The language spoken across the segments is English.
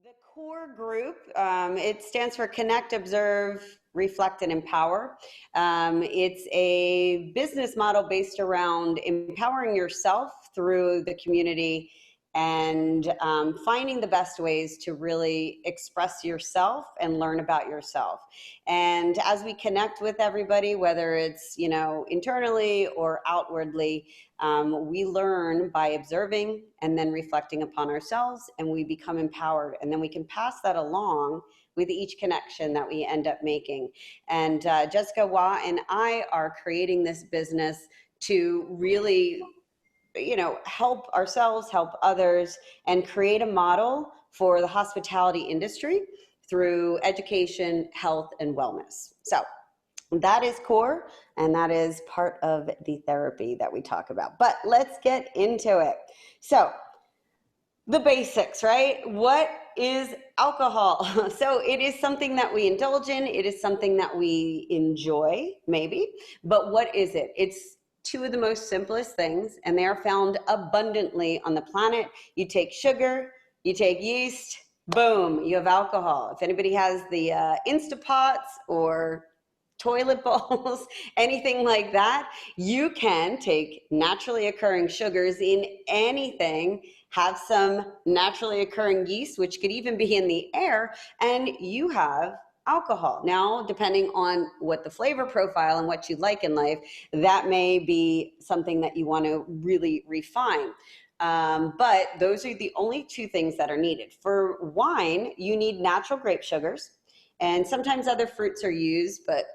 The core group, it stands for Connect, Observe, Reflect, and Empower. It's a business model based around empowering yourself through the community and finding the best ways to really express yourself and learn about yourself. And as we connect with everybody, whether it's, internally or outwardly, we learn by observing and then reflecting upon ourselves, and we become empowered, and then we can pass that along with each connection that we end up making. And Jessica Wah and I are creating this business to really help ourselves, help others, and create a model for the hospitality industry through education, health, and wellness. So that is core, and that is part of the therapy that we talk about. But let's get into it. So the basics, right? What is alcohol? So it is something that we indulge in. It is something that we enjoy, maybe. But what is it? It's two of the most simplest things, and they are found abundantly on the planet. You take sugar, you take yeast, boom, you have alcohol. If anybody has the Instapots or toilet bowls, anything like that, you can take naturally occurring sugars in anything, have some naturally occurring yeast, which could even be in the air, and you have alcohol. Now, depending on what the flavor profile and what you like in life, that may be something that you want to really refine. But those are the only two things that are needed. For wine, you need natural grape sugars, and sometimes other fruits are used, but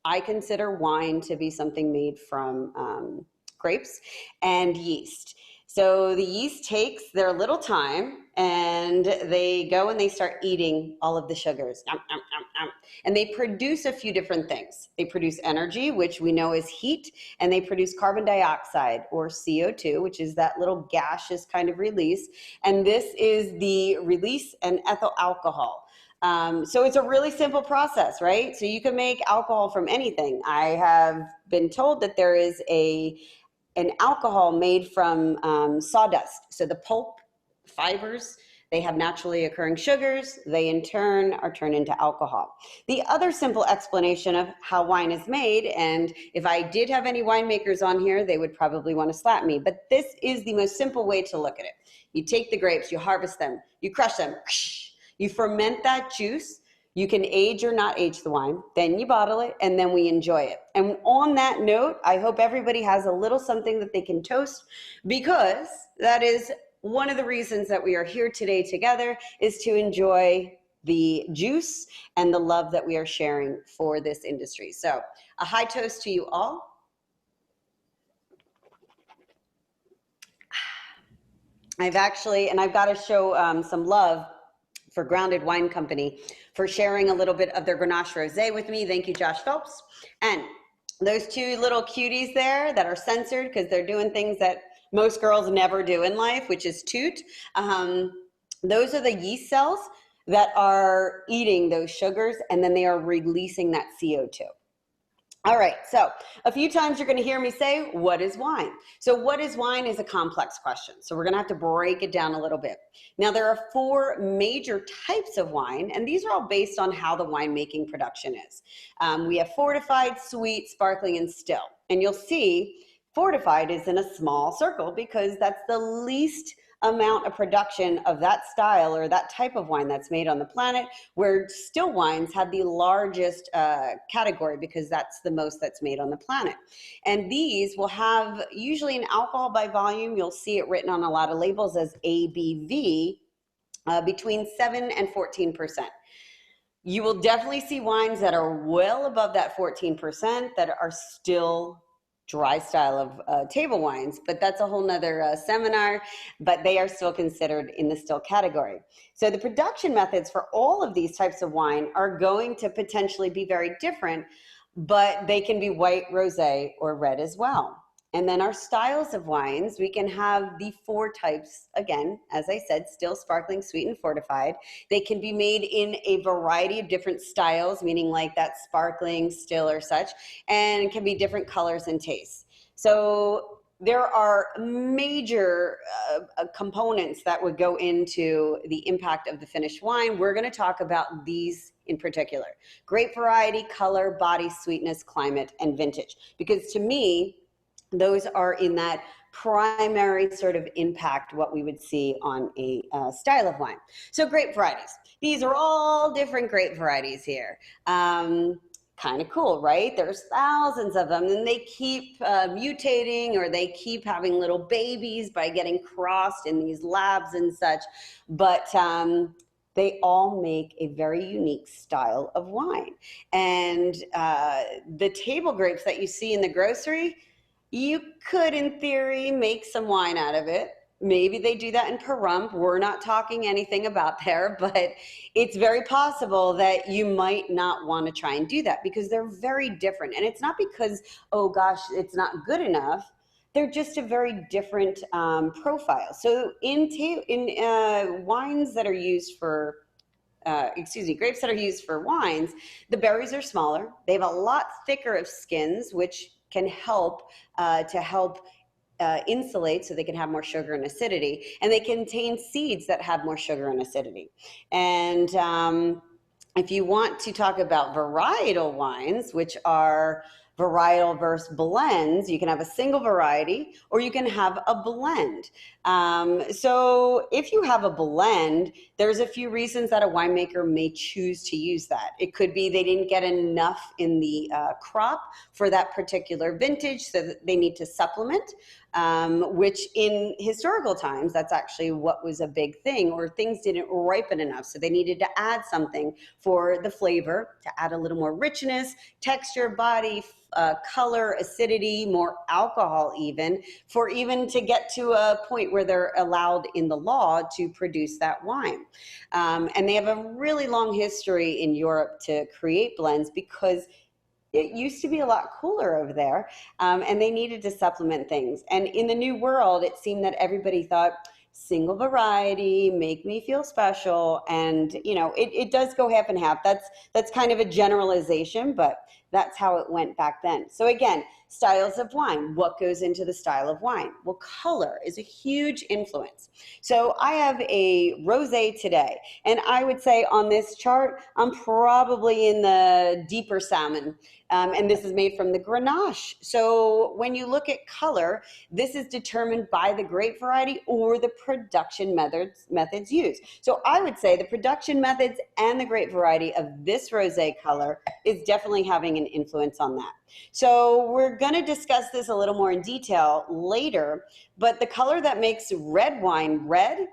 I consider wine to be something made from grapes and yeast. So the yeast takes their little time, and they go and they start eating all of the sugars. And they produce a few different things. They produce energy, which we know is heat, and they produce carbon dioxide, or CO2, which is that little gaseous kind of release. And this is the release and ethyl alcohol. So it's a really simple process, right? So you can make alcohol from anything. I have been told that there is an alcohol made from sawdust. So the pulp fibers, they have naturally occurring sugars. They in turn are turned into alcohol. The other simple explanation of how wine is made, and if I did have any winemakers on here, they would probably want to slap me, but this is the most simple way to look at it. You take the grapes, you harvest them, you crush them, you ferment that juice. You can age or not age the wine, then you bottle it, and then we enjoy it. And on that note, I hope everybody has a little something that they can toast, because that is one of the reasons that we are here today together, is to enjoy the juice and the love that we are sharing for this industry. So a high toast to you all. I've got to show some love for Grounded Wine Company for sharing a little bit of their Grenache Rosé with me. Thank you, Josh Phelps. And those two little cuties there that are censored because they're doing things that most girls never do in life, which is toot. Those are the yeast cells that are eating those sugars, and then they are releasing that CO2. All right, so a few times you're going to hear me say, what is wine? So what is wine is a complex question. So we're going to have to break it down a little bit. Now, there are 4 major types of wine, and these are all based on how the winemaking production is. We have fortified, sweet, sparkling, and still. And you'll see fortified is in a small circle because that's the least amount of production of that style or that type of wine that's made on the planet, where still wines have the largest category because that's the most that's made on the planet. And these will have usually an alcohol by volume. You'll see it written on a lot of labels as ABV, between 7 and 14%. You will definitely see wines that are well above that 14% that are still dry style of table wines, but that's a whole nother seminar, but they are still considered in the still category. So the production methods for all of these types of wine are going to potentially be very different, but they can be white, rosé, or red as well. And then our styles of wines, we can have the 4 types, again, as I said, still, sparkling, sweet, and fortified. They can be made in a variety of different styles, meaning like that sparkling, still, or such, and it can be different colors and tastes. So there are major components that would go into the impact of the finished wine. We're going to talk about these in particular: grape variety, color, body, sweetness, climate, and vintage. Because to me, those are in that primary sort of impact what we would see on a style of wine. So grape varieties. These are all different grape varieties here. Kind of cool, right? There's thousands of them, and they keep mutating, or they keep having little babies by getting crossed in these labs and such. But they all make a very unique style of wine. And the table grapes that you see in the grocery, you could, in theory, make some wine out of it. Maybe they do that in Pahrump. We're not talking anything about there, but it's very possible that you might not want to try and do that because they're very different. And it's not because, oh gosh, it's not good enough. They're just a very different profile. So in wines that are used for, grapes that are used for wines, the berries are smaller. They have a lot thicker of skins, which can help insulate, so they can have more sugar and acidity, and they contain seeds that have more sugar and acidity. And if you want to talk about varietal wines, which are varietal versus blends, you can have a single variety or you can have a blend. So if you have a blend, there's a few reasons that a winemaker may choose to use that. It could be they didn't get enough in the crop for that particular vintage, so that they need to supplement, which in historical times, that's actually what was a big thing, or things didn't ripen enough. So they needed to add something for the flavor, to add a little more richness, texture, body, color, acidity, more alcohol even to get to a point where they're allowed in the law to produce that wine. And they have a really long history in Europe to create blends because it used to be a lot cooler over there, and they needed to supplement things. And in the New World, it seemed that everybody thought, single variety, make me feel special. And, you know, it does go half and half. That's kind of a generalization, but that's how it went back then. So again, styles of wine. What goes into the style of wine? Well, color is a huge influence. So I have a rosé today, and I would say on this chart, I'm probably in the deeper salmon. And this is made from the Grenache. So when you look at color, this is determined by the grape variety or the production methods used. So I would say the production methods and the grape variety of this rosé color is definitely having an influence on that. So we're going to discuss this a little more in detail later, but the color that makes red wine red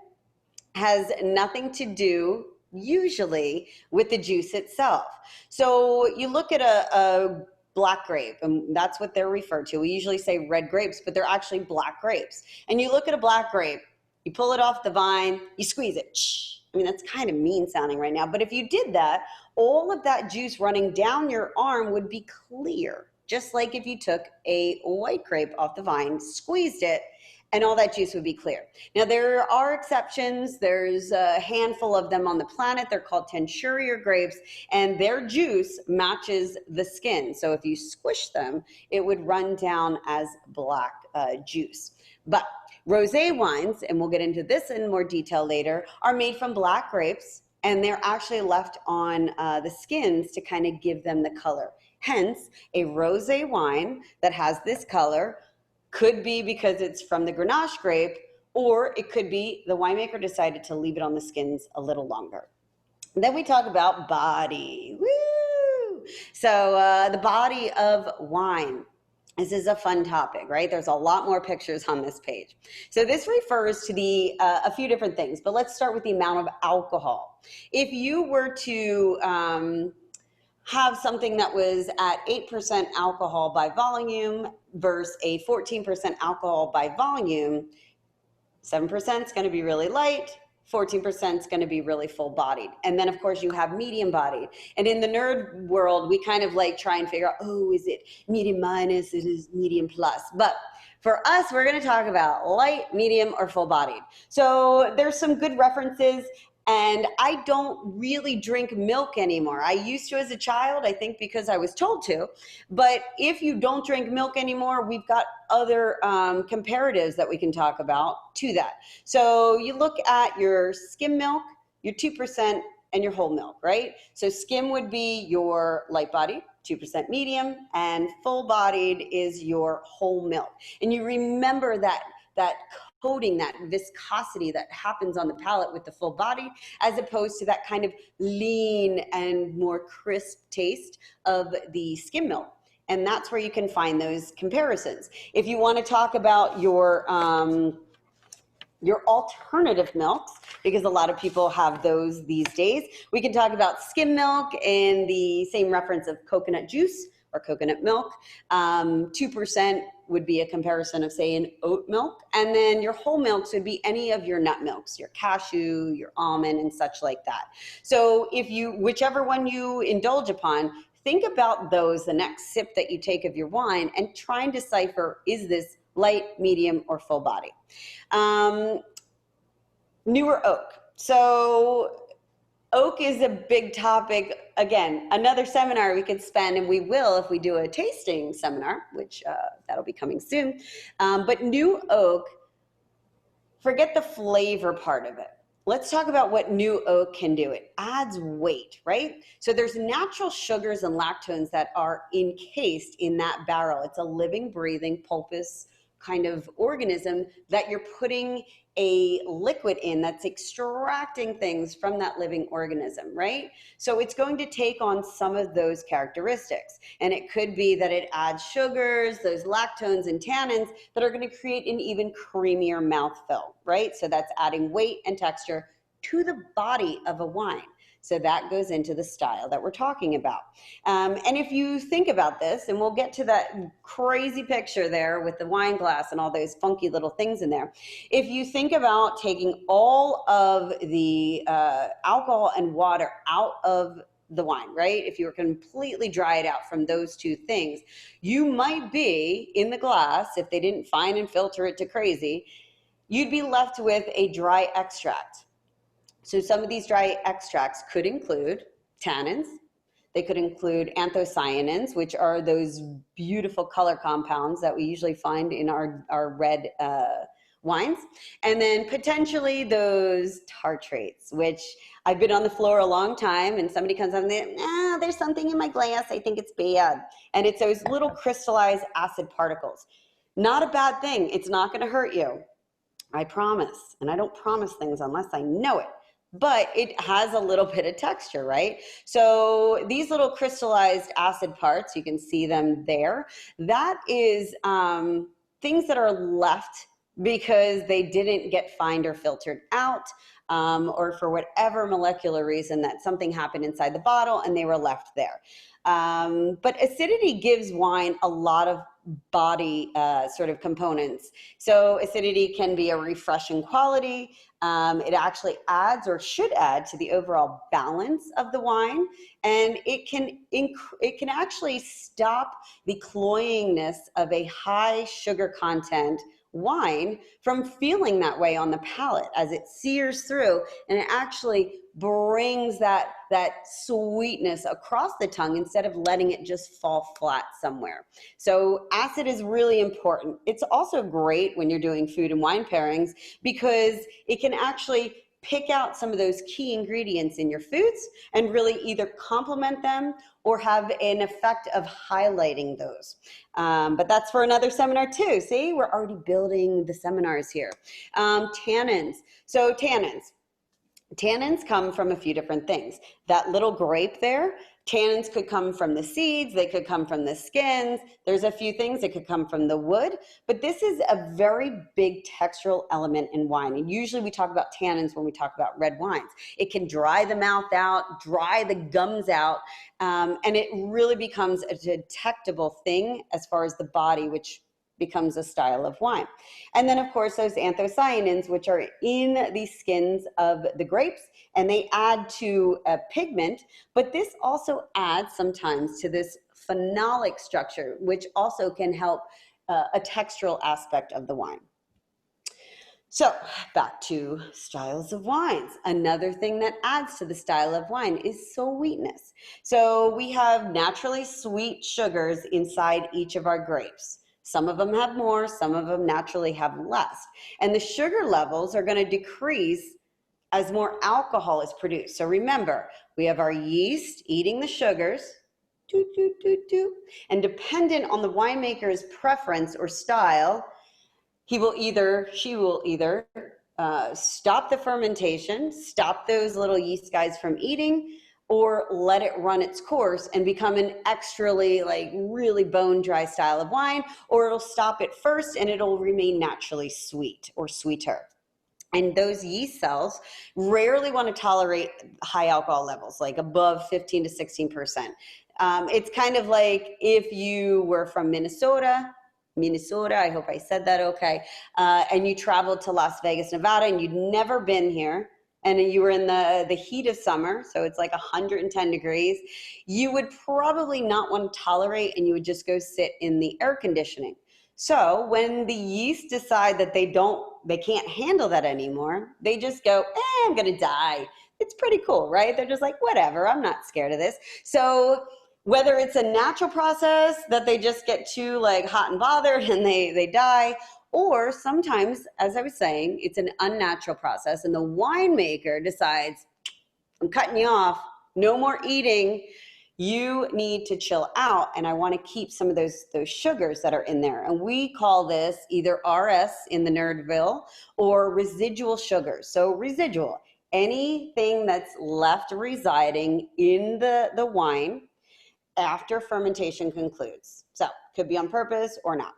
has nothing to do usually with the juice itself. So you look at a black grape, and that's what they're referred to. We usually say red grapes, but they're actually black grapes. And you look at a black grape, you pull it off the vine, you squeeze it. I mean, that's kind of mean sounding right now, but if you did that, all of that juice running down your arm would be clear, just like if you took a white grape off the vine, squeezed it, and all that juice would be clear. Now, there are exceptions. There's a handful of them on the planet. They're called Tensurier grapes, and their juice matches the skin. So if you squish them, it would run down as black juice. But rosé wines, and we'll get into this in more detail later, are made from black grapes, and they're actually left on the skins to kind of give them the color. Hence, a rosé wine that has this color could be because it's from the Grenache grape, or it could be the winemaker decided to leave it on the skins a little longer. And then we talk about body. Woo! So the body of wine. This is a fun topic, right? There's a lot more pictures on this page. So this refers to a few different things, but let's start with the amount of alcohol. If you were to have something that was at 8% alcohol by volume versus a 14% alcohol by volume, 7% is going to be really light, 14% is going to be really full bodied. And then of course you have medium bodied. And in the nerd world, we kind of like try and figure out, oh, is it medium minus, it is medium plus. But for us, we're going to talk about light, medium, or full bodied. So there's some good references. And I don't really drink milk anymore. I used to as a child, I think because I was told to. But if you don't drink milk anymore, we've got other comparatives that we can talk about to that. So you look at your skim milk, your 2%, and your whole milk, right? So skim would be your light body, 2% medium, and full bodied is your whole milk. And you remember that coating, that viscosity that happens on the palate with the full body, as opposed to that kind of lean and more crisp taste of the skim milk. And that's where you can find those comparisons. If you want to talk about your alternative milks, because a lot of people have those these days. We can talk about skim milk in the same reference of coconut juice or coconut milk. 2% would be a comparison of, say, an oat milk. And then your whole milks would be any of your nut milks, your cashew, your almond, and such like that. So if you, whichever one you indulge upon, think about those the next sip that you take of your wine and try and decipher, is this light, medium, or full body? Newer oak. So oak is a big topic. Again, another seminar we could spend, and we will if we do a tasting seminar, which that'll be coming soon. But new oak, forget the flavor part of it. Let's talk about what new oak can do. It adds weight, right? So there's natural sugars and lactones that are encased in that barrel. It's a living, breathing, pulpous kind of organism that you're putting a liquid in that's extracting things from that living organism, right? So it's going to take on some of those characteristics. And it could be that it adds sugars, those lactones and tannins that are going to create an even creamier mouthfeel, right? So that's adding weight and texture to the body of a wine. So that goes into the style that we're talking about. And if you think about this, and we'll get to that crazy picture there with the wine glass and all those funky little things in there. If you think about taking all of the alcohol and water out of the wine, right? If you were completely dry it out from those two things, you might be in the glass, if they didn't fine and filter it to crazy, you'd be left with a dry extract. So some of these dry extracts could include tannins. They could include anthocyanins, which are those beautiful color compounds that we usually find in our red wines. And then potentially those tartrates, which I've been on the floor a long time and somebody comes up and there's something in my glass, I think it's bad. And it's those little crystallized acid particles. Not a bad thing. It's not going to hurt you. I promise. And I don't promise things unless I know it. But it has a little bit of texture, right? So these little crystallized acid parts, you can see them there. That is things that are left because they didn't get fined or filtered out, or for whatever molecular reason that something happened inside the bottle and they were left there. But acidity gives wine a lot of body sort of components. So acidity can be a refreshing quality. It actually adds or should add to the overall balance of the wine, and it can actually stop the cloyingness of a high sugar content wine from feeling that way on the palate as it sears through, and it actually brings that sweetness across the tongue instead of letting it just fall flat somewhere. So acid is really important. It's also great when you're doing food and wine pairings because it can actually pick out some of those key ingredients in your foods and really either complement them or have an effect of highlighting those. But that's for another seminar too. See, we're already building the seminars here. Tannins. So tannins come from a few different things. That little grape there, tannins could come from the seeds, they could come from the skins. There's a few things that could come from the wood, but this is a very big textural element in wine. And usually we talk about tannins when we talk about red wines. It can dry the mouth out, dry the gums out, and it really becomes a detectable thing as far as the body, which becomes a style of wine. And then of course those anthocyanins, which are in the skins of the grapes, and they add to a pigment, but this also adds sometimes to this phenolic structure, which also can help a textural aspect of the wine. So back to styles of wines. Another thing that adds to the style of wine is sweetness. So we have naturally sweet sugars inside each of our grapes. Some of them have more, some of them naturally have less. And the sugar levels are going to decrease as more alcohol is produced. So remember, we have our yeast eating the sugars, and dependent on the winemaker's preference or style, she will either stop the fermentation, stop those little yeast guys from eating, or let it run its course and become an extrally, like, really bone dry style of wine, or it'll stop it first and it'll remain naturally sweet or sweeter. And those yeast cells rarely want to tolerate high alcohol levels, like above 15 to 16%. It's kind of like if you were from Minnesota, I hope I said that okay, and you traveled to Las Vegas, Nevada, and you'd never been here, and you were in the heat of summer, so it's like 110 degrees, you would probably not want to tolerate, and you would just go sit in the air conditioning. So when the yeast decide that they can't handle that anymore, they just go, I'm gonna die. It's pretty cool, right? They're just like, whatever, I'm not scared of this. So whether it's a natural process that they just get too like hot and bothered and they die, or sometimes, as I was saying, it's an unnatural process and the winemaker decides, I'm cutting you off, no more eating, you need to chill out, and I want to keep some of those sugars that are in there. And we call this either RS in the Nerdville or residual sugars. So residual, anything that's left residing in the wine after fermentation concludes. So could be on purpose or not.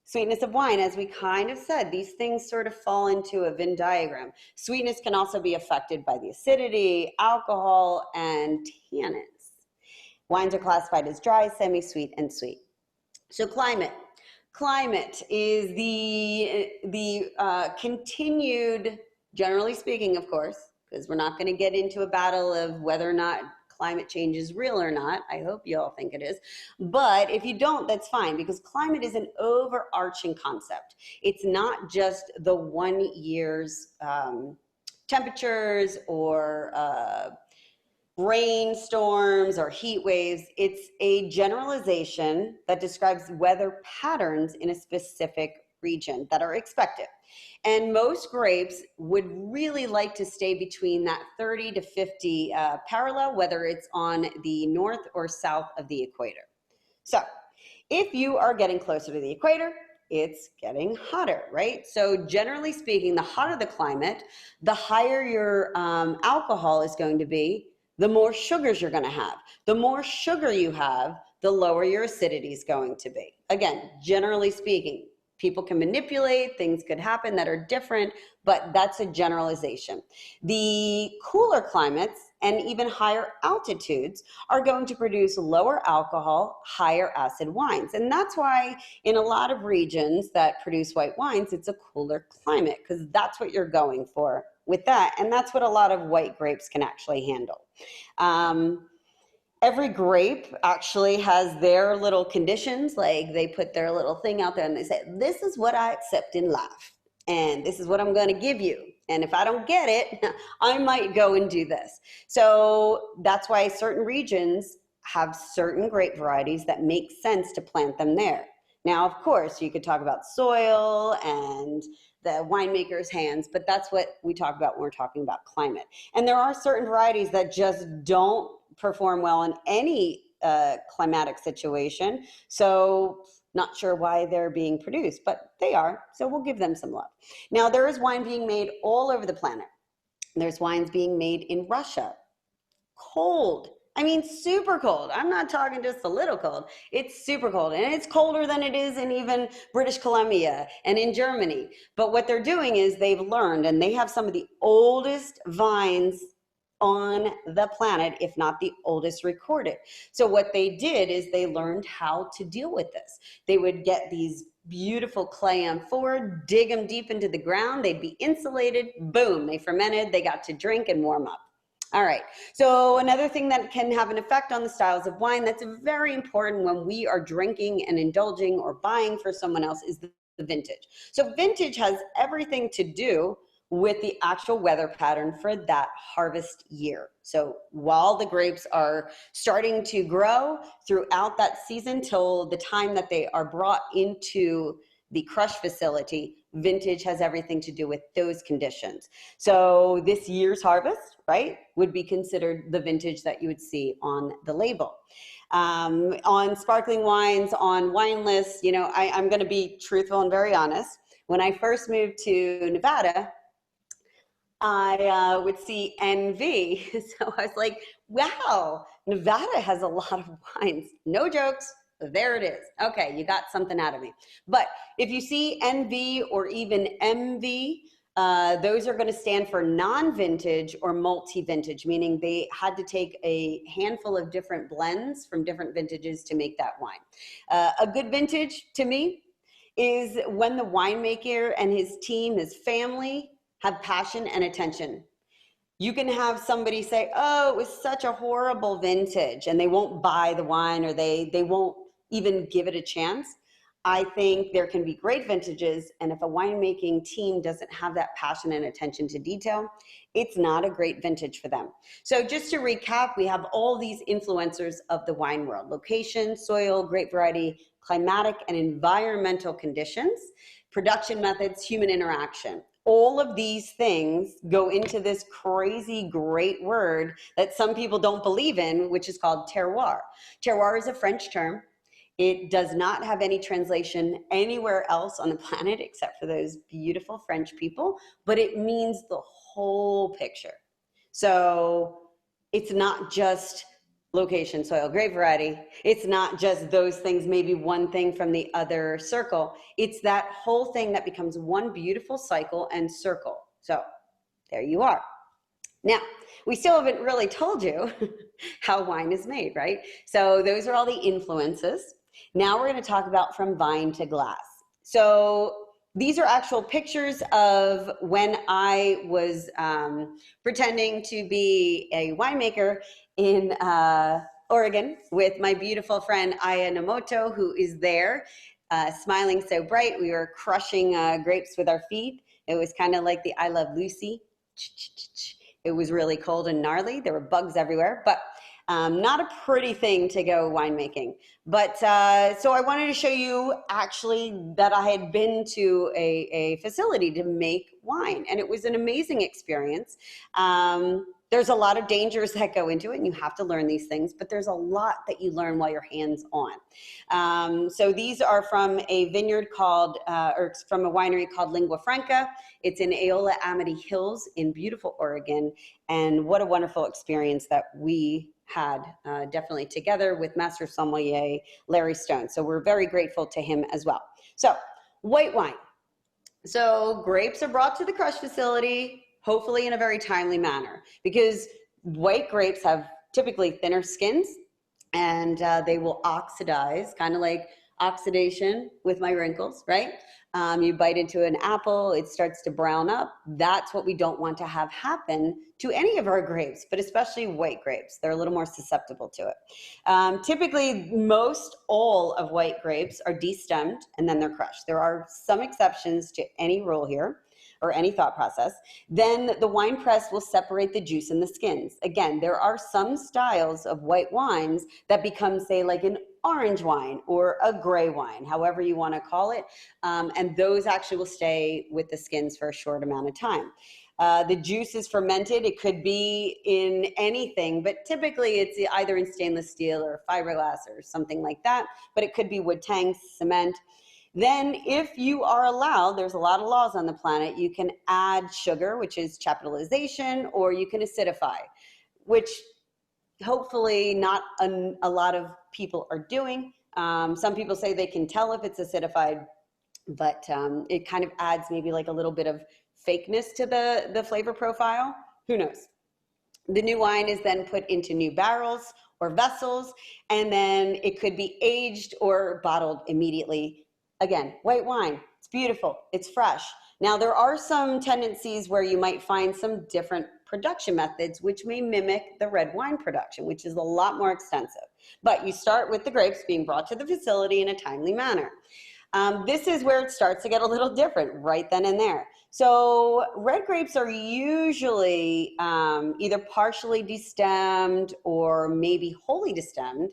Sweetness of wine, as we kind of said, these things sort of fall into a Venn diagram. Sweetness can also be affected by the acidity, alcohol, and tannins. Wines are classified as dry, semi-sweet, and sweet. So climate. Climate is the continued, generally speaking, of course, because we're not going to get into a battle of whether or not climate change is real or not. I hope you all think it is. But if you don't, that's fine, because climate is an overarching concept. It's not just the 1 year's temperatures or rainstorms or heat waves. It's a generalization that describes weather patterns in a specific region that are expected. And most grapes would really like to stay between that 30 to 50 parallel, whether it's on the north or south of the equator. So if you are getting closer to the equator, it's getting hotter, right? So generally speaking, the hotter the climate, the higher your alcohol is going to be, the more sugars you're going to have. The more sugar you have, the lower your acidity is going to be. Again, generally speaking, people can manipulate, things could happen that are different, but that's a generalization. The cooler climates and even higher altitudes are going to produce lower alcohol, higher acid wines. And that's why in a lot of regions that produce white wines, it's a cooler climate, because that's what you're going for with that. And that's what a lot of white grapes can actually handle. Every grape actually has their little conditions, like they put their little thing out there and they say, this is what I accept in life, and this is what I'm going to give you. And if I don't get it, I might go and do this. So that's why certain regions have certain grape varieties that make sense to plant them there. Now, of course, you could talk about soil and the winemaker's hands, but that's what we talk about when we're talking about climate. And there are certain varieties that just don't perform well in any climatic situation. So not sure why they're being produced, but they are. So we'll give them some love. Now, there is wine being made all over the planet. There's wines being made in Russia. Cold. I mean, super cold. I'm not talking just a little cold. It's super cold, and it's colder than it is in even British Columbia and in Germany. But what they're doing is they've learned, and they have some of the oldest vines on the planet, if not the oldest recorded. So what they did is they learned how to deal with this. They would get these beautiful clay amphora, dig them deep into the ground, they'd be insulated, boom, they fermented, they got to drink and warm up. All right, so another thing that can have an effect on the styles of wine that's very important when we are drinking and indulging or buying for someone else is the vintage. So vintage has everything to do with the actual weather pattern for that harvest year. So while the grapes are starting to grow throughout that season till the time that they are brought into the crush facility, vintage has everything to do with those conditions. So this year's harvest, right, would be considered the vintage that you would see on the label. On sparkling wines, on wine lists, you know, I'm going to be truthful and very honest. When I first moved to Nevada, I would see NV. So I was like, wow, Nevada has a lot of wines. No jokes. There it is. Okay, you got something out of me. But if you see NV or even MV, those are going to stand for non-vintage or multi-vintage, meaning they had to take a handful of different blends from different vintages to make that wine. A good vintage to me is when the winemaker and his team, his family, have passion and attention. You can have somebody say, oh, it was such a horrible vintage, and they won't buy the wine, or they won't even give it a chance. I think there can be great vintages, and if a winemaking team doesn't have that passion and attention to detail, it's not a great vintage for them. So just to recap, we have all these influencers of the wine world: location, soil, grape variety, climatic and environmental conditions, production methods, human interaction. All of these things go into this crazy great word that some people don't believe in, which is called terroir. Terroir is a French term. It does not have any translation anywhere else on the planet except for those beautiful French people, but it means the whole picture. So it's not just location, soil, grape variety. It's not just those things, maybe one thing from the other circle. It's that whole thing that becomes one beautiful cycle and circle. So there you are. Now, we still haven't really told you how wine is made, right? So those are all the influences. Now we're going to talk about from vine to glass. So these are actual pictures of when I was pretending to be a winemaker in Oregon with my beautiful friend Aya Nomoto, who is there, smiling so bright. We were crushing grapes with our feet. It was kind of like the I Love Lucy. It was really cold and gnarly. There were bugs everywhere, but not a pretty thing to go winemaking. But so I wanted to show you actually that I had been to a facility to make wine, and it was an amazing experience. There's a lot of dangers that go into it, and you have to learn these things, but there's a lot that you learn while you're hands-on. So these are from a vineyard called, or from a winery called Lingua Franca. It's in Eola Amity Hills in beautiful Oregon, and what a wonderful experience that we had definitely together with Master Sommelier Larry Stone. So we're very grateful to him as well. So white wine. So grapes are brought to the crush facility, hopefully in a very timely manner, because white grapes have typically thinner skins, and they will oxidize, kind of like oxidation with my wrinkles, right? You bite into an apple, it starts to brown up. That's what we don't want to have happen to any of our grapes, but especially white grapes. They're a little more susceptible to it. Typically, most all of white grapes are destemmed and then they're crushed. There are some exceptions to any rule here, or any thought process. Then the wine press will separate the juice and the skins. Again, there are some styles of white wines that become, say, like an orange wine or a gray wine, however you want to call it. And those actually will stay with the skins for a short amount of time. The juice is fermented. It could be in anything, but typically it's either in stainless steel or fiberglass or something like that, but it could be wood tanks, cement. Then if you are allowed, there's a lot of laws on the planet, you can add sugar, which is chaptalization, or you can acidify, which hopefully not a lot of people are doing. Some people say they can tell if it's acidified, but it kind of adds maybe like a little bit of fakeness to the flavor profile. Who knows? The new wine is then put into new barrels or vessels, and then it could be aged or bottled immediately. Again, white wine, it's beautiful, it's fresh. Now, there are some tendencies where you might find some different production methods which may mimic the red wine production, which is a lot more extensive. But you start with the grapes being brought to the facility in a timely manner. This is where it starts to get a little different right then and there. So red grapes are usually either partially destemmed or maybe wholly destemmed,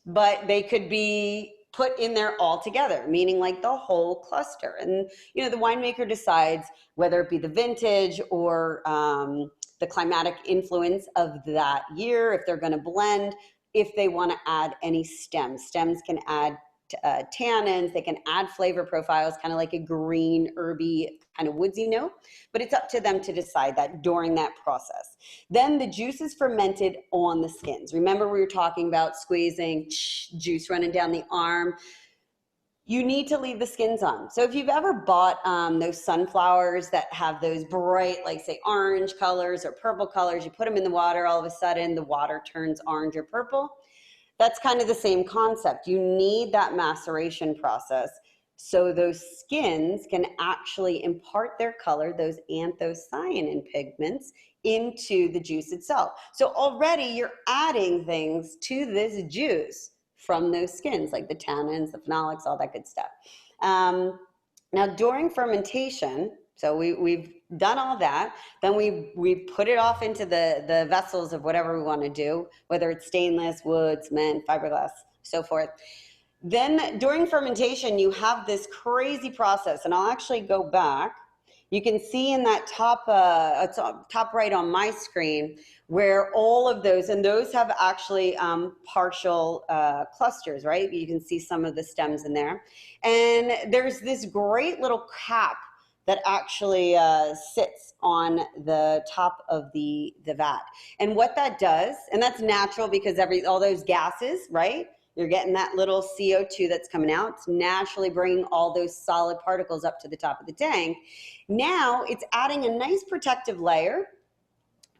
but they could be put in there all together, meaning like the whole cluster. And, you know, the winemaker decides whether it be the vintage or the climatic influence of that year, if they're going to blend, if they want to add any stems. Stems can add tannins, they can add flavor profiles, kind of like a green, herby, kind of woodsy note, but it's up to them to decide that during that process. Then the juice is fermented on the skins. Remember we were talking about squeezing, juice running down the arm. You need to leave the skins on. So if you've ever bought those sunflowers that have those bright, like say orange colors or purple colors, you put them in the water, all of a sudden the water turns orange or purple. That's kind of the same concept. You need that maceration process so those skins can actually impart their color, those anthocyanin pigments, into the juice itself. So already you're adding things to this juice from those skins, like the tannins, the phenolics, all that good stuff. Now during fermentation, so we've done all that, then we put it off into the vessels of whatever we want to do, whether it's stainless, wood, cement, fiberglass, so forth. Then during fermentation, you have this crazy process, and I'll actually go back. You can see in that top right on my screen where all of those, and those have actually partial clusters, right? You can see some of the stems in there. And there's this great little cap that actually sits on the top of the vat. And what that does, and that's natural because all those gases, right? You're getting that little CO2 that's coming out. It's naturally bringing all those solid particles up to the top of the tank. Now it's adding a nice protective layer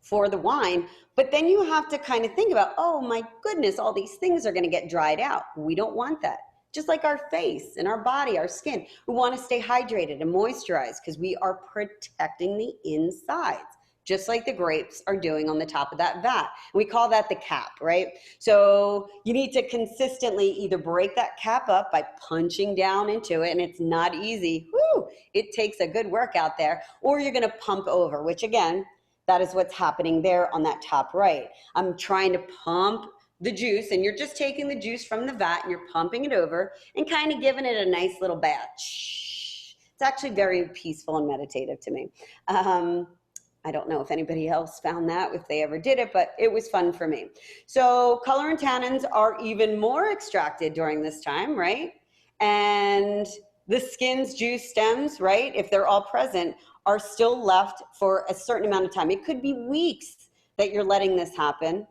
for the wine, but then you have to kind of think about, oh my goodness, all these things are gonna get dried out. We don't want that. Just like our face and our body, our skin, we want to stay hydrated and moisturized because we are protecting the insides, just like the grapes are doing on the top of that vat. We call that the cap, right? So you need to consistently either break that cap up by punching down into it, and it's not easy. Whew, it takes a good workout there, or you're going to pump over, which again, that is what's happening there on that top right. I'm trying to pump the juice, and you're just taking the juice from the vat and you're pumping it over and kind of giving it a nice little bath. It's actually very peaceful and meditative to me. I don't know if anybody else found that, if they ever did it, but it was fun for me. So color and tannins are even more extracted during this time, right? And the skins, juice, stems, right, if they're all present, are still left for a certain amount of time. It could be weeks that you're letting this happen,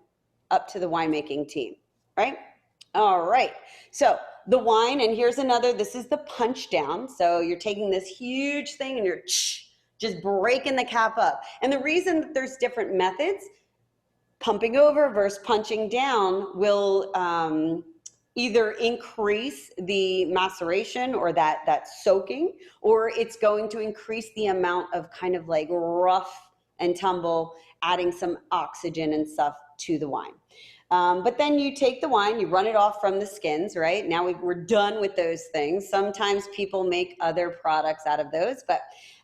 up to the winemaking team, right? All right, so the wine, and here's another, this is the punch down. So you're taking this huge thing and you're just breaking the cap up. And the reason that there's different methods, pumping over versus punching down, will either increase the maceration or that soaking, or it's going to increase the amount of kind of like rough and tumble, adding some oxygen and stuff to the wine. But then you take the wine, you run it off from the skins, right? Now we're done with those things. Sometimes people make other products out of those, but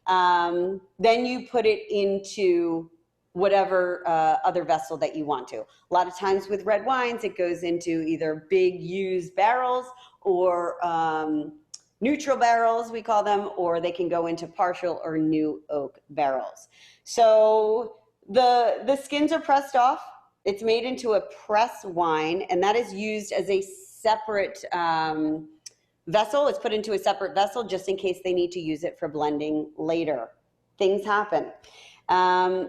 then you put it into whatever other vessel that you want to. A lot of times with red wines, it goes into either big used barrels or neutral barrels, we call them, or they can go into partial or new oak barrels. So the skins are pressed off. It's made into a press wine, and that is used as a separate vessel. It's put into a separate vessel just in case they need to use it for blending later. Things happen.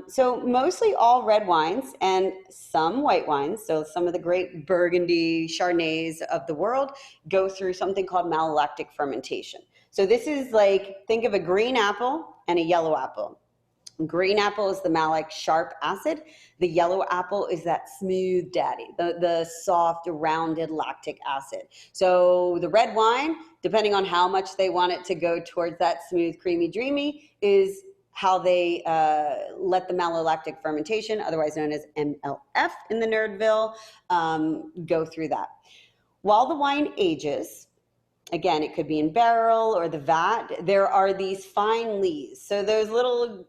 So mostly all red wines and some white wines, so some of the great Burgundy, Chardonnays of the world, go through something called malolactic fermentation. So this is like, think of a green apple and a yellow apple. Green apple is the malic sharp acid. The yellow apple is that smooth daddy, the soft, rounded lactic acid. So the red wine, depending on how much they want it to go towards that smooth, creamy, dreamy, is how they let the malolactic fermentation, otherwise known as MLF in the Nerdville, go through that. While the wine ages, Again, it could be in barrel or the vat. There are these fine lees. So those little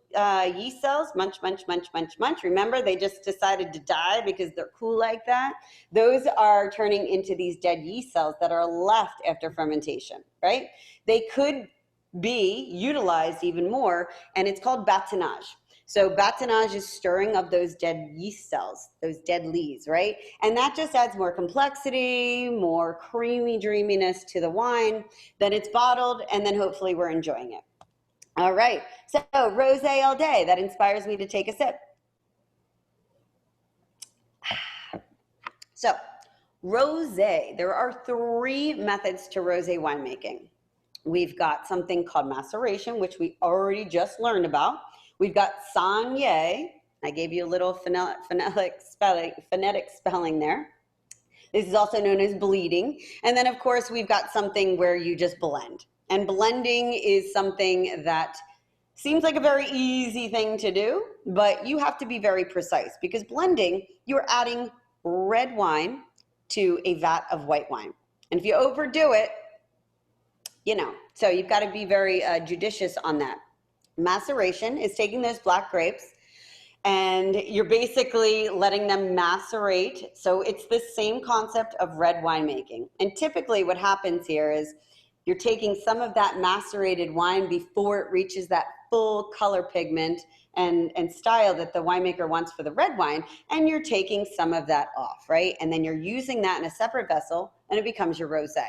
yeast cells, munch, munch, munch, munch, munch. Remember, they just decided to die because they're cool like that. Those are turning into these dead yeast cells that are left after fermentation, right? They could be utilized even more, and it's called batonnage. So batonnage is stirring of those dead yeast cells, those dead lees, right? And that just adds more complexity, more creamy dreaminess to the wine. Then it's bottled, and then hopefully we're enjoying it. All right, so rosé all day. That inspires me to take a sip. So rosé, there are 3 methods to rosé winemaking. We've got something called maceration, which we already just learned about. We've got saignée. I gave you a little phonetic spelling there. This is also known as bleeding. And then, of course, we've got something where you just blend. And blending is something that seems like a very easy thing to do, but you have to be very precise, because blending, you're adding red wine to a vat of white wine. And if you overdo it, so you've got to be very judicious on that. Maceration is taking those black grapes and you're basically letting them macerate. So it's the same concept of red winemaking. And typically what happens here is you're taking some of that macerated wine before it reaches that full color pigment and style that the winemaker wants for the red wine, and you're taking some of that off, right? And then you're using that in a separate vessel, and it becomes your rosé.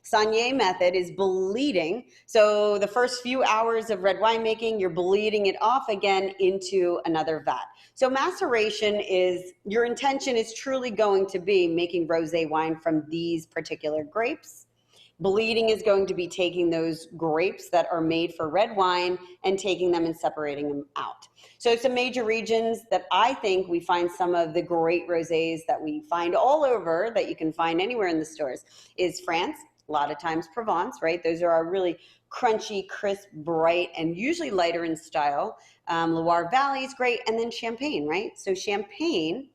Saignée method is bleeding. So the first few hours of red winemaking, you're bleeding it off again into another vat. So maceration is, your intention is truly going to be making rosé wine from these particular grapes. Bleeding is going to be taking those grapes that are made for red wine and taking them and separating them out. So some major regions that I think we find some of the great rosés that we find all over, that you can find anywhere in the stores, is France, a lot of times Provence, right? Those are our really crunchy, crisp, bright, and usually lighter in style. Loire Valley is great, and then Champagne, right? So Champagne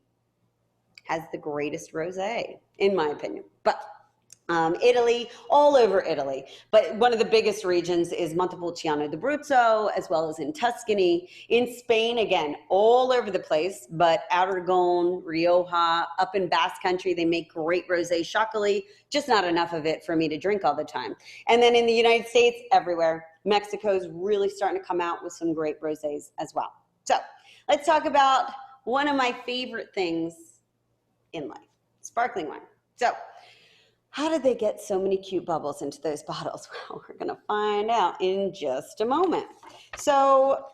has the greatest rosé, in my opinion. But Italy, all over Italy. But one of the biggest regions is Montepulciano d'Abruzzo, as well as in Tuscany. In Spain, again, all over the place, but Aragon, Rioja, up in Basque Country, they make great rosé chocolat, just not enough of it for me to drink all the time. And then in the United States, everywhere. Mexico's really starting to come out with some great rosés as well. So let's talk about one of my favorite things in life, sparkling wine. So how did they get so many cute bubbles into those bottles? Well, we're going to find out in just a moment. So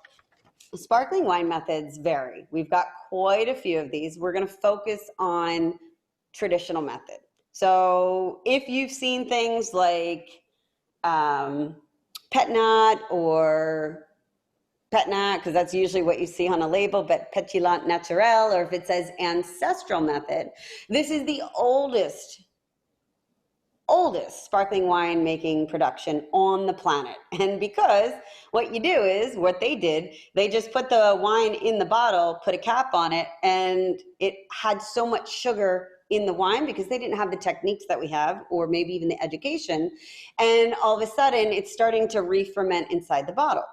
sparkling wine methods vary. We've got quite a few of these. We're going to focus on traditional method. So if you've seen things like Pétnat or Pétnat, because that's usually what you see on a label, but Pétillant Naturel, or if it says ancestral method, this is the oldest sparkling wine making production on the planet. And because what you do is, what they did, they just put the wine in the bottle, put a cap on it, and it had so much sugar in the wine because they didn't have the techniques that we have, or maybe even the education. And all of a sudden it's starting to re-ferment inside the bottle.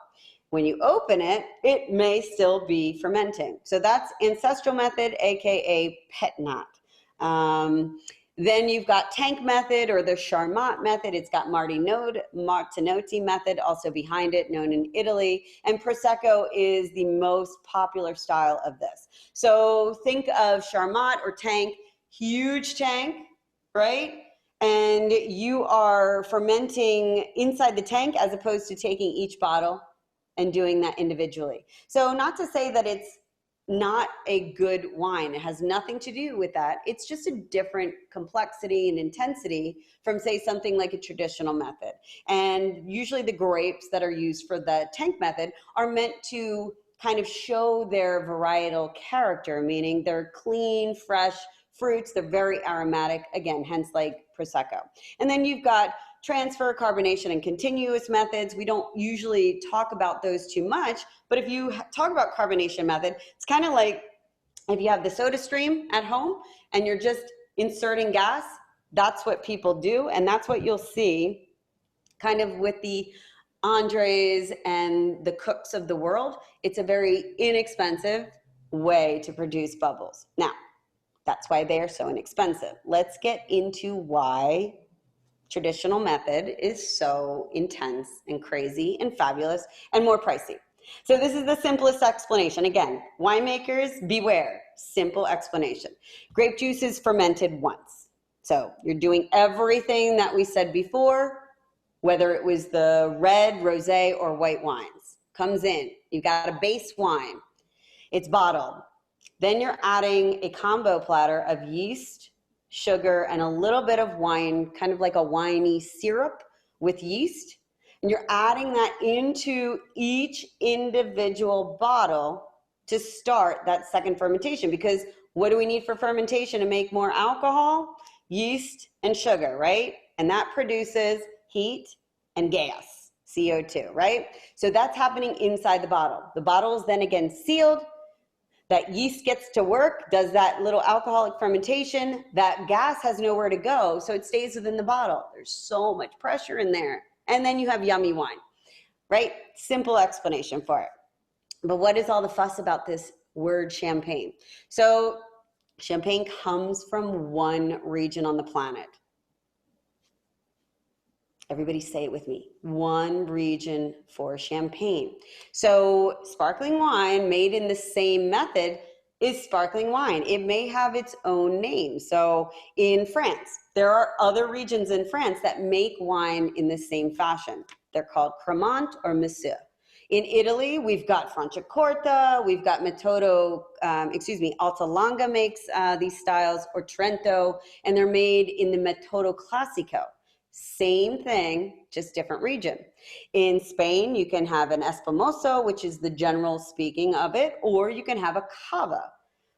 When you open it, it may still be fermenting. So that's ancestral method, AKA Pétnat. Then you've got tank method, or the Charmat method. It's got Martinotti method also behind it, known in Italy. And Prosecco is the most popular style of this. So think of Charmat or tank, huge tank, right? And you are fermenting inside the tank as opposed to taking each bottle and doing that individually. So not to say that it's not a good wine. It has nothing to do with that. It's just a different complexity and intensity from, say, something like a traditional method. And usually the grapes that are used for the tank method are meant to kind of show their varietal character, meaning they're clean, fresh fruits. They're very aromatic, again, hence like Prosecco. And then you've got transfer, carbonation, and continuous methods. We don't usually talk about those too much, but if you talk about carbonation method, it's kind of like if you have the soda stream at home and you're just inserting gas, that's what people do, and that's what you'll see kind of with the Andres and the cooks of the world, it's a very inexpensive way to produce bubbles. Now, that's why they are so inexpensive. Let's get into why traditional method is so intense and crazy and fabulous and more pricey. So this is the simplest explanation. Again, winemakers, beware. Simple explanation. Grape juice is fermented once. So you're doing everything that we said before, whether it was the red, rosé, or white wines. Comes in. You've got a base wine. It's bottled. Then you're adding a combo platter of yeast, sugar, and a little bit of wine, kind of like a winey syrup with yeast. And you're adding that into each individual bottle to start that second fermentation. Because what do we need for fermentation to make more alcohol? Yeast and sugar, right? And that produces heat and gas, CO2, right? So that's happening inside the bottle. The bottle is then again sealed. That yeast gets to work, does that little alcoholic fermentation. That gas has nowhere to go, so it stays within the bottle. There's so much pressure in there. And then you have yummy wine, right? Simple explanation for it. But what is all the fuss about this word champagne? So champagne comes from one region on the planet. Everybody say it with me. One region for champagne. So sparkling wine made in the same method is sparkling wine. It may have its own name. So in France, there are other regions in France that make wine in the same fashion. They're called Cremant or Monsieur. In Italy, we've got Franciacorta, we've got Alta Longa makes these styles, or Trento, and they're made in the Metodo Classico. Same thing, just different region. In Spain, you can have an Espumoso, which is the general speaking of it, or you can have a Cava,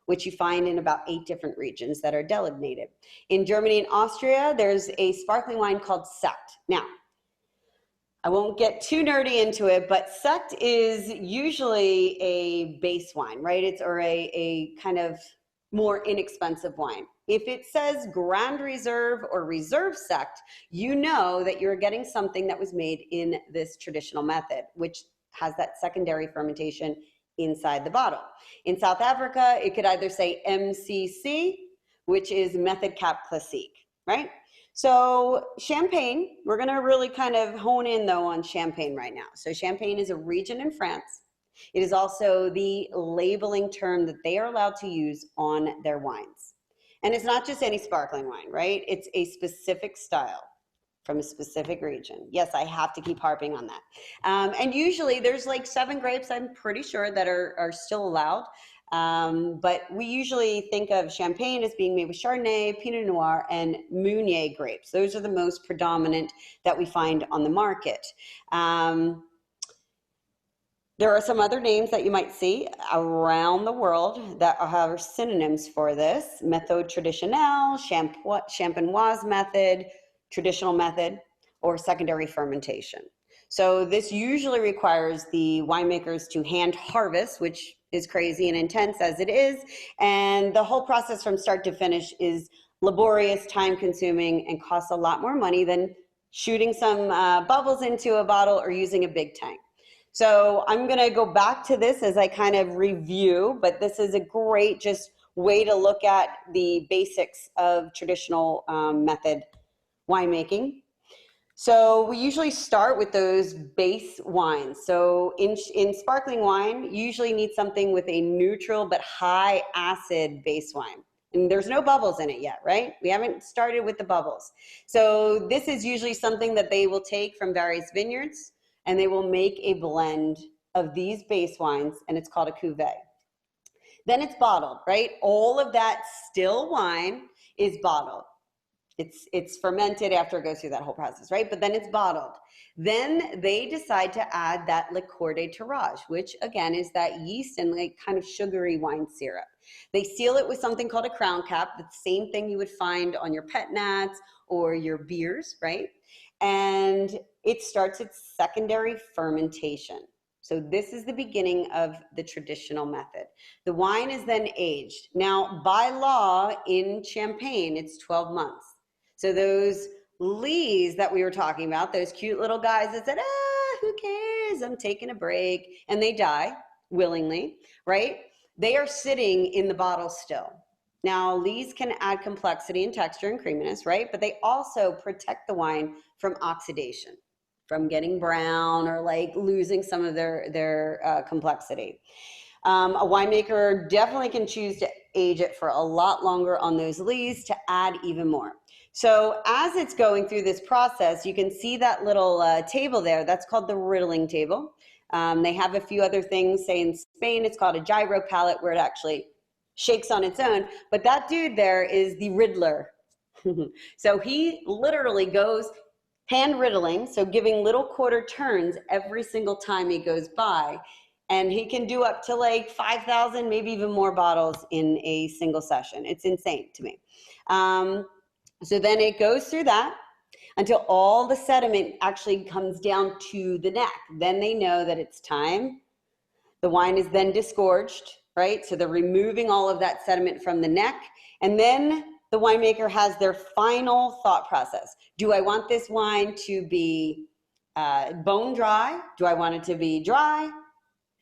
which you find in about 8 different regions that are designated. In Germany and Austria, there's a sparkling wine called Sekt. Now, I won't get too nerdy into it, but Sekt is usually a base wine, right? It's or a kind of more inexpensive wine. If it says Grand Reserve or Reserve Sekt, you know that you're getting something that was made in this traditional method, which has that secondary fermentation inside the bottle. In South Africa, it could either say MCC, which is Method Cap Classique, right? So champagne, we're gonna really kind of hone in though on champagne right now. So champagne is a region in France. It is also the labeling term that they are allowed to use on their wines. And it's not just any sparkling wine, right? It's a specific style from a specific region. Yes, I have to keep harping on that. And usually there's like 7 grapes, I'm pretty sure, that are still allowed. But we usually think of champagne as being made with Chardonnay, Pinot Noir, and Meunier grapes. Those are the most predominant that we find on the market. There are some other names that you might see around the world that are synonyms for this. Méthode traditionnelle, champenoise method, traditional method, or secondary fermentation. So this usually requires the winemakers to hand harvest, which is crazy and intense as it is. And the whole process from start to finish is laborious, time consuming, and costs a lot more money than shooting some bubbles into a bottle or using a big tank. So I'm gonna go back to this as I kind of review, but this is a great just way to look at the basics of traditional method winemaking. So we usually start with those base wines. So in sparkling wine, you usually need something with a neutral but high acid base wine. And there's no bubbles in it yet, right? We haven't started with the bubbles. So this is usually something that they will take from various vineyards, and they will make a blend of these base wines, and it's called a cuvée. Then it's bottled, right? All of that still wine is bottled. It's fermented after it goes through that whole process, right? But then it's bottled. Then they decide to add that liqueur de tirage, which again is that yeast and like kind of sugary wine syrup. They seal it with something called a crown cap, the same thing you would find on your pet nats or your beers, right? And it starts its secondary fermentation. So this is the beginning of the traditional method. The wine is then aged. Now, by law in Champagne, it's 12 months. So those Lees that we were talking about, those cute little guys that said, who cares? I'm taking a break. And they die willingly, right? They are sitting in the bottle still. Now, lees can add complexity and texture and creaminess, right? But they also protect the wine from oxidation, from getting brown or like losing some of their complexity. A winemaker definitely can choose to age it for a lot longer on those lees to add even more. So as it's going through this process, you can see that little table there. That's called the riddling table. They have a few other things. Say in Spain, it's called a gyro palette, where it actually shakes on its own. But that dude there is the riddler. So he literally goes hand riddling, so giving little quarter turns every single time he goes by. And he can do up to like 5,000, maybe even more bottles in a single session. It's insane to me. So then it goes through that until all the sediment actually comes down to the neck. Then they know that it's time. The wine is then disgorged, right? So they're removing all of that sediment from the neck. And then the winemaker has their final thought process. Do I want this wine to be bone dry? Do I want it to be dry,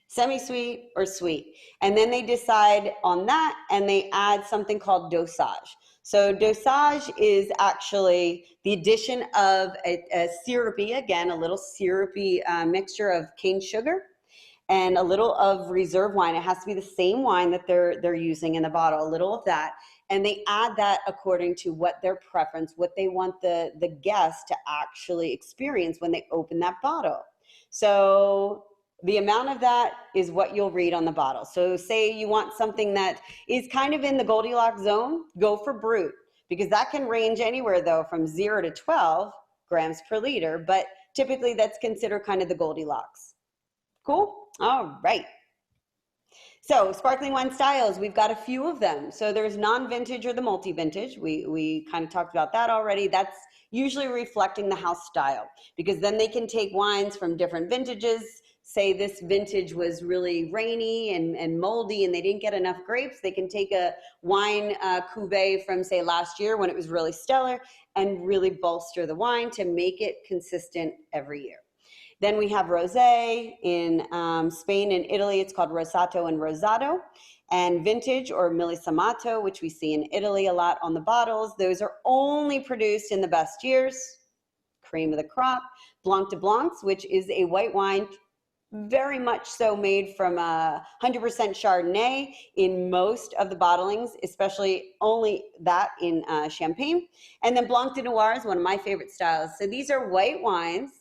semi-sweet, or sweet? And then they decide on that, and they add something called dosage. So dosage is actually the addition of a syrupy, again, a little syrupy mixture of cane sugar and a little of reserve wine. It has to be the same wine that they're using in the bottle, a little of that. And they add that according to what their preference, what they want the guest to actually experience when they open that bottle. So the amount of that is what you'll read on the bottle. So say you want something that is kind of in the Goldilocks zone, go for brut, because that can range anywhere though from 0 to 12 grams per liter, but typically that's considered kind of the Goldilocks. Cool? All right. So sparkling wine styles, we've got a few of them. So there's non-vintage or the multi-vintage. We kind of talked about that already. That's usually reflecting the house style, because then they can take wines from different vintages. Say this vintage was really rainy and moldy and they didn't get enough grapes. They can take a wine cuvee from say last year when it was really stellar and really bolster the wine to make it consistent every year. Then we have rosé. In Spain and Italy, it's called rosato and rosado. And vintage or millesamato, which we see in Italy a lot on the bottles. Those are only produced in the best years. Cream of the crop. Blanc de Blancs, which is a white wine, very much so made from 100% Chardonnay in most of the bottlings, especially only that in Champagne. And then Blanc de Noir is one of my favorite styles. So these are white wines.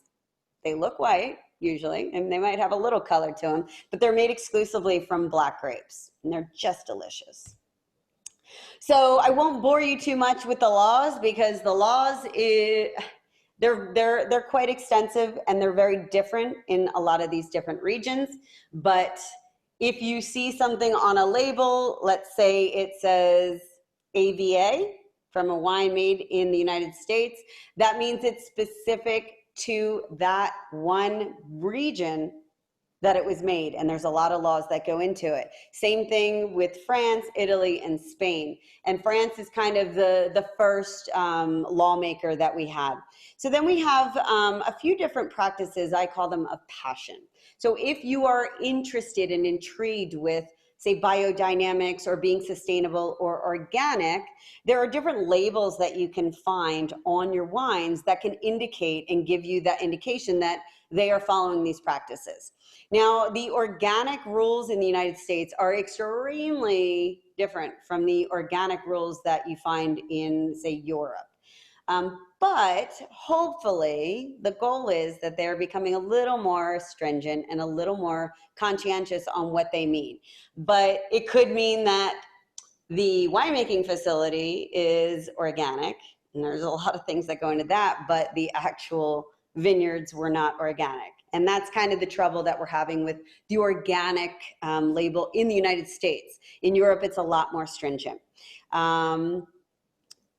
They look white usually, and they might have a little color to them, but they're made exclusively from black grapes, and they're just delicious. So I won't bore you too much with the laws, because the laws, they're quite extensive and they're very different in a lot of these different regions. But if you see something on a label, let's say it says AVA from a wine made in the United States, that means it's specific to that one region that it was made, and there's a lot of laws that go into it. Same thing with France, Italy, and Spain. And France is kind of the first lawmaker that we had. So then we have a few different practices. I call them of passion. So if you are interested and intrigued with, say, biodynamics or being sustainable or organic, there are different labels that you can find on your wines that can indicate and give you that indication that they are following these practices. Now, the organic rules in the United States are extremely different from the organic rules that you find in, say, Europe. But hopefully the goal is that they're becoming a little more stringent and a little more conscientious on what they mean. But it could mean that the winemaking facility is organic, and there's a lot of things that go into that, but the actual vineyards were not organic. And that's kind of the trouble that we're having with the organic label in the United States. In Europe, it's a lot more stringent.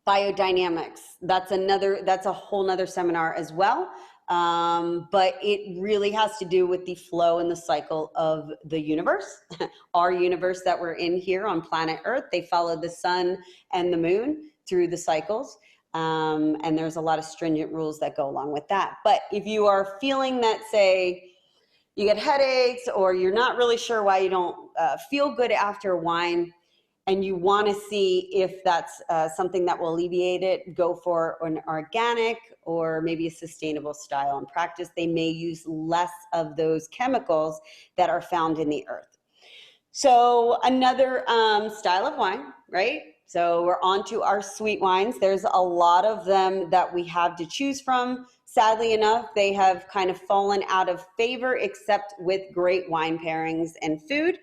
Biodynamics, that's a whole nother seminar as well. But it really has to do with the flow and the cycle of the universe. Our universe that we're in here on planet Earth, they follow the sun and the moon through the cycles. And there's a lot of stringent rules that go along with that. But if you are feeling that, say, you get headaches or you're not really sure why you don't feel good after wine, and you want to see if that's something that will alleviate it, go for an organic or maybe a sustainable style. In practice, they may use less of those chemicals that are found in the earth. So another style of wine, right? So we're on to our sweet wines. There's a lot of them that we have to choose from. Sadly enough, they have kind of fallen out of favor, except with great wine pairings and food.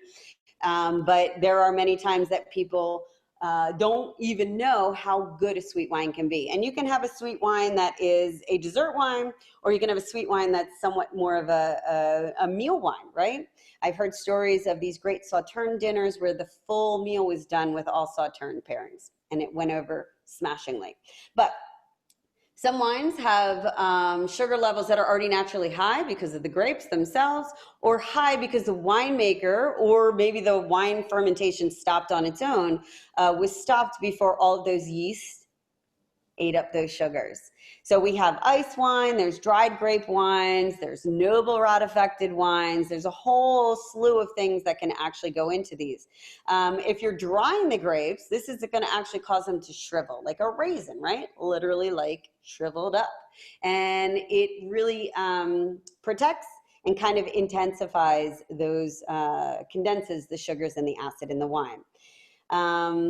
But there are many times that people don't even know how good a sweet wine can be. And you can have a sweet wine that is a dessert wine, or you can have a sweet wine that's somewhat more of a meal wine, right? I've heard stories of these great Sauterne dinners where the full meal was done with all Sauterne pairings, and it went over smashingly. But some wines have sugar levels that are already naturally high because of the grapes themselves, or high because the winemaker, or maybe the wine fermentation stopped on its own, was stopped before all of those yeasts ate up those sugars. So we have ice wine, there's dried grape wines, there's noble rot affected wines, there's a whole slew of things that can actually go into these. If you're drying the grapes, this is going to actually cause them to shrivel, like a raisin, right? Literally like shriveled up. And it really protects and kind of intensifies those, condenses the sugars and the acid in the wine.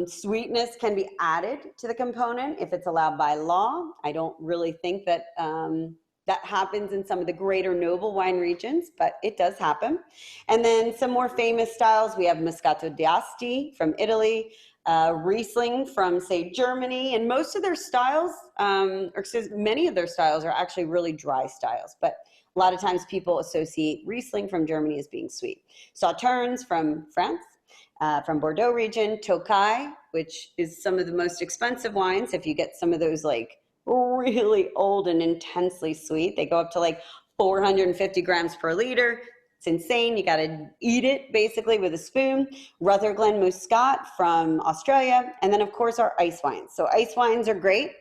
Sweetness can be added to the component if it's allowed by law. I don't really think that that happens in some of the greater noble wine regions, but it does happen. And then some more famous styles, we have Moscato d'Asti from Italy, Riesling from, say, Germany, and most of their styles, many of their styles are actually really dry styles, but a lot of times people associate Riesling from Germany as being sweet. Sauternes from France, from Bordeaux region, Tokaj, which is some of the most expensive wines. If you get some of those like really old and intensely sweet, they go up to like 450 grams per liter. It's insane. You got to eat it basically with a spoon. Rutherglen Muscat from Australia. And then of course our ice wines. So ice wines are great.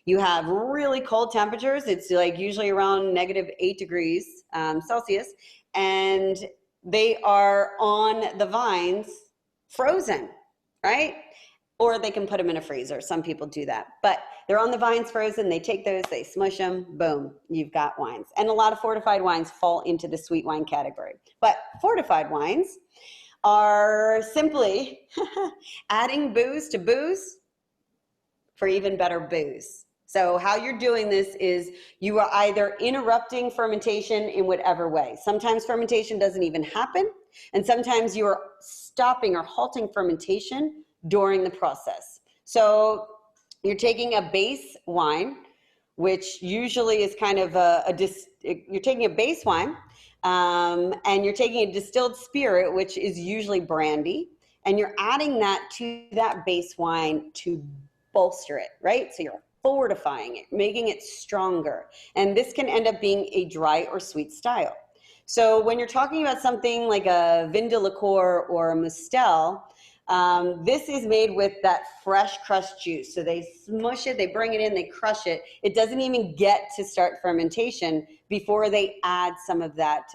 You have really cold temperatures. It's like usually around -8 degrees Celsius. And they are on the vines frozen, right? Or they can put them in a freezer. Some people do that, but they're on the vines frozen. They take those, they smush them, boom, you've got wines. And a lot of fortified wines fall into the sweet wine category. But fortified wines are simply adding booze to booze for even better booze. So how you're doing this is you are either interrupting fermentation in whatever way. Sometimes fermentation doesn't even happen, and sometimes you are stopping or halting fermentation during the process. So you're taking a base wine, which usually is kind of you're taking a base wine, and you're taking a distilled spirit, which is usually brandy, and you're adding that to that base wine to bolster it, right? So you're fortifying it, making it stronger. And this can end up being a dry or sweet style. So when you're talking about something like a vin de liqueur or a mustel, this is made with that fresh crushed juice. So they smush it, they bring it in, they crush it. It doesn't even get to start fermentation before they add some of that,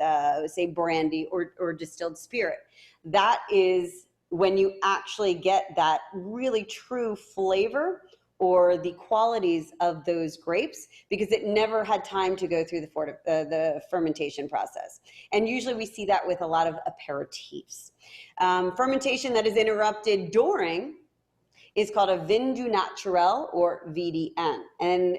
say, brandy or distilled spirit. That is when you actually get that really true flavor or the qualities of those grapes, because it never had time to go through the fermentation process. And usually we see that with a lot of aperitifs. Fermentation that is interrupted during is called a vin du naturel, or VDN, and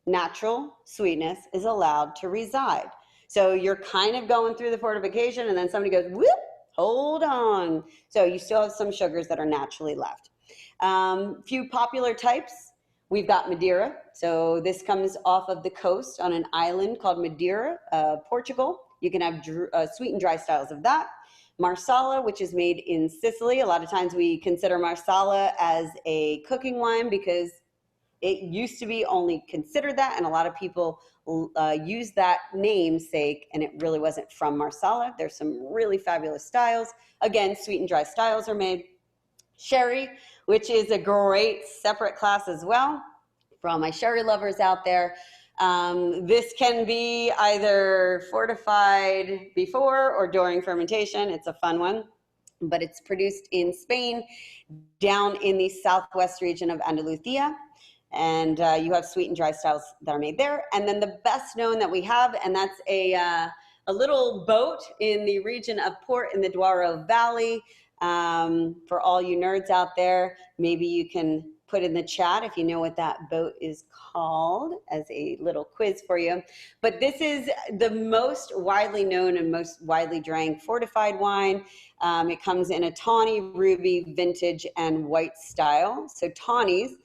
natural sweetness is allowed to reside. So you're kind of going through the fortification and then somebody goes, whoop, hold on. So you still have some sugars that are naturally left. Few popular types, we've got Madeira. So this comes off of the coast on an island called Madeira, Portugal. You can have sweet and dry styles of that. Marsala, which is made in Sicily. A lot of times we consider Marsala as a cooking wine because it used to be only considered that, and a lot of people use that namesake, and it really wasn't from Marsala. There's some really fabulous styles. Again, sweet and dry styles are made. Sherry, which is a great separate class as well. for all my sherry lovers out there. This can be either fortified before or during fermentation. It's a fun one, but it's produced in Spain, down in the southwest region of Andalusia. And you have sweet and dry styles that are made there. And then the best known that we have, and that's a little boat in the region of Port in the Douro Valley. For all you nerds out there, maybe you can put in the chat if you know what that boat is called as a little quiz for you. But this is the most widely known and most widely drank fortified wine. It comes in a tawny, ruby, vintage, and white style. So tawnies,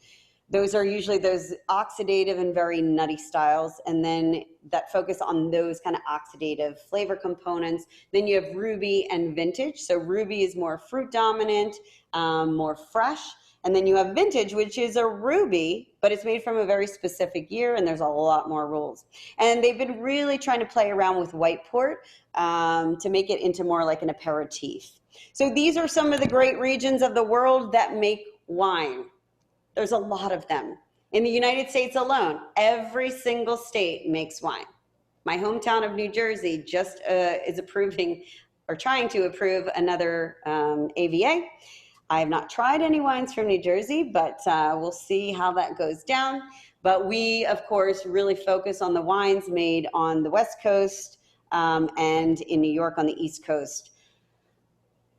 those are usually those oxidative and very nutty styles, and then that focus on those kind of oxidative flavor components. Then you have ruby and vintage. So ruby is more fruit dominant, more fresh. And then you have vintage, which is a ruby, but it's made from a very specific year, and there's a lot more rules. And they've been really trying to play around with white port to make it into more like an aperitif. So these are some of the great regions of the world that make wine. There's a lot of them. In the United States alone, every single state makes wine. My hometown of New Jersey just is approving or trying to approve another AVA. I have not tried any wines from New Jersey, but we'll see how that goes down. But we, of course, really focus on the wines made on the West Coast and in New York on the East Coast.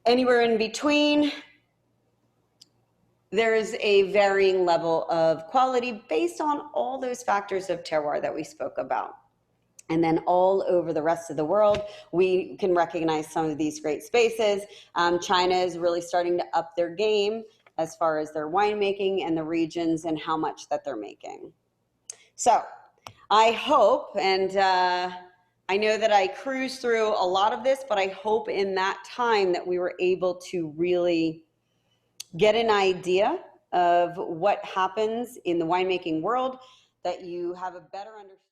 Anywhere in between, there is a varying level of quality based on all those factors of terroir that we spoke about. And then all over the rest of the world, we can recognize some of these great spaces. China is really starting to up their game as far as their winemaking and the regions and how much that they're making. So I hope, and I know that I cruised through a lot of this, but I hope in that time that we were able to really get an idea of what happens in the winemaking world, that you have a better understanding